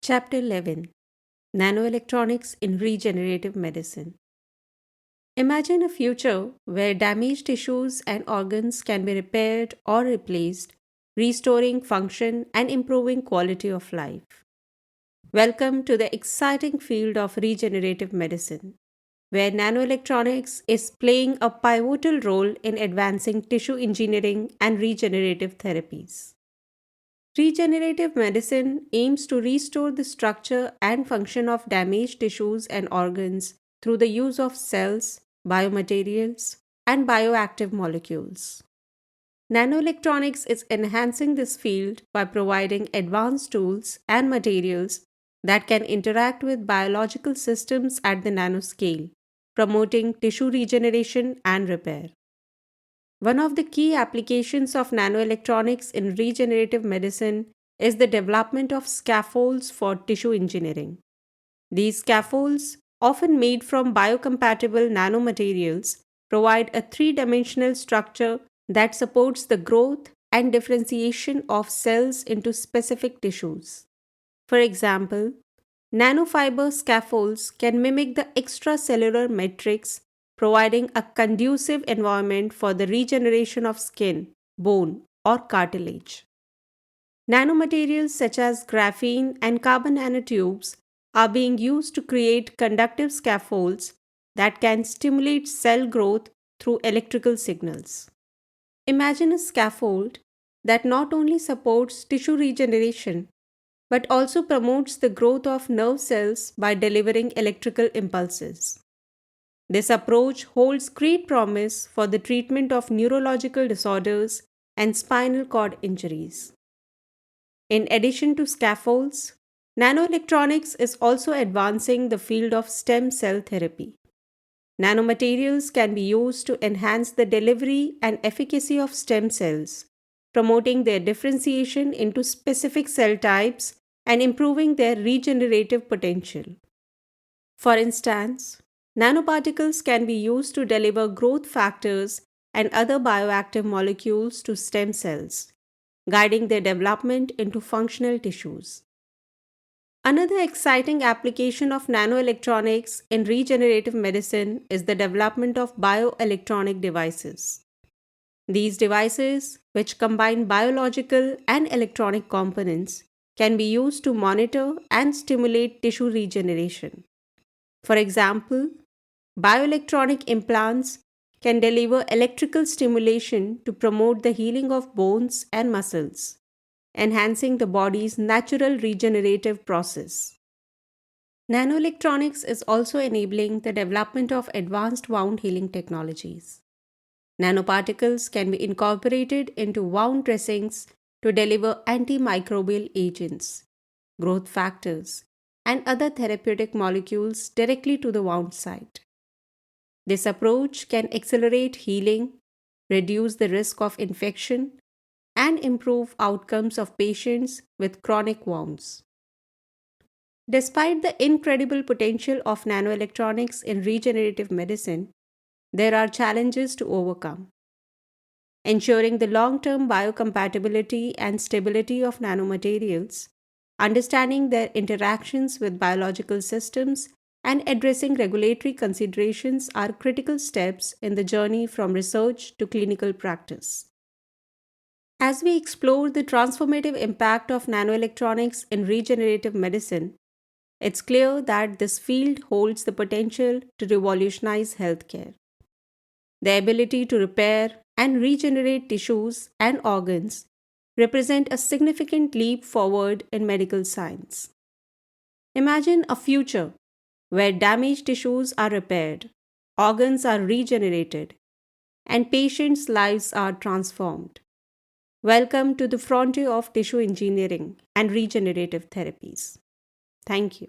Chapter 11: Nanoelectronics in Regenerative Medicine. Imagine a future where damaged tissues and organs can be repaired or replaced, restoring function and improving quality of life. Welcome to the exciting field of regenerative medicine, where nanoelectronics is playing a pivotal role in advancing tissue engineering and regenerative therapies. Regenerative medicine aims to restore the structure and function of damaged tissues and organs through the use of cells, biomaterials, and bioactive molecules. Nanoelectronics is enhancing this field by providing advanced tools and materials that can interact with biological systems at the nanoscale, promoting tissue regeneration and repair. One of the key applications of nanoelectronics in regenerative medicine is the development of scaffolds for tissue engineering. These scaffolds, often made from biocompatible nanomaterials, provide a three-dimensional structure that supports the growth and differentiation of cells into specific tissues. For example, nanofiber scaffolds can mimic the extracellular matrix, providing a conducive environment for the regeneration of skin, bone, or cartilage. Nanomaterials such as graphene and carbon nanotubes are being used to create conductive scaffolds that can stimulate cell growth through electrical signals. Imagine a scaffold that not only supports tissue regeneration but also promotes the growth of nerve cells by delivering electrical impulses. This approach holds great promise for the treatment of neurological disorders and spinal cord injuries. In addition to scaffolds, nanoelectronics is also advancing the field of stem cell therapy. Nanomaterials can be used to enhance the delivery and efficacy of stem cells, promoting their differentiation into specific cell types and improving their regenerative potential. For instance, nanoparticles can be used to deliver growth factors and other bioactive molecules to stem cells, guiding their development into functional tissues. Another exciting application of nanoelectronics in regenerative medicine is the development of bioelectronic devices. These devices, which combine biological and electronic components, can be used to monitor and stimulate tissue regeneration. For example, bioelectronic implants can deliver electrical stimulation to promote the healing of bones and muscles, enhancing the body's natural regenerative process. Nanoelectronics is also enabling the development of advanced wound healing technologies. Nanoparticles can be incorporated into wound dressings to deliver antimicrobial agents, growth factors, and other therapeutic molecules directly to the wound site. This approach can accelerate healing, reduce the risk of infection, and improve outcomes of patients with chronic wounds. Despite the incredible potential of nanoelectronics in regenerative medicine, there are challenges to overcome. Ensuring the long-term biocompatibility and stability of nanomaterials, understanding their interactions with biological systems, and addressing regulatory considerations are critical steps in the journey from research to clinical practice. As we explore the transformative impact of nanoelectronics in regenerative medicine, it's clear that this field holds the potential to revolutionize healthcare. The ability to repair and regenerate tissues and organs represent a significant leap forward in medical science. Imagine a future where damaged tissues are repaired, organs are regenerated, and patients' lives are transformed. Welcome to the frontier of tissue engineering and regenerative therapies. Thank you.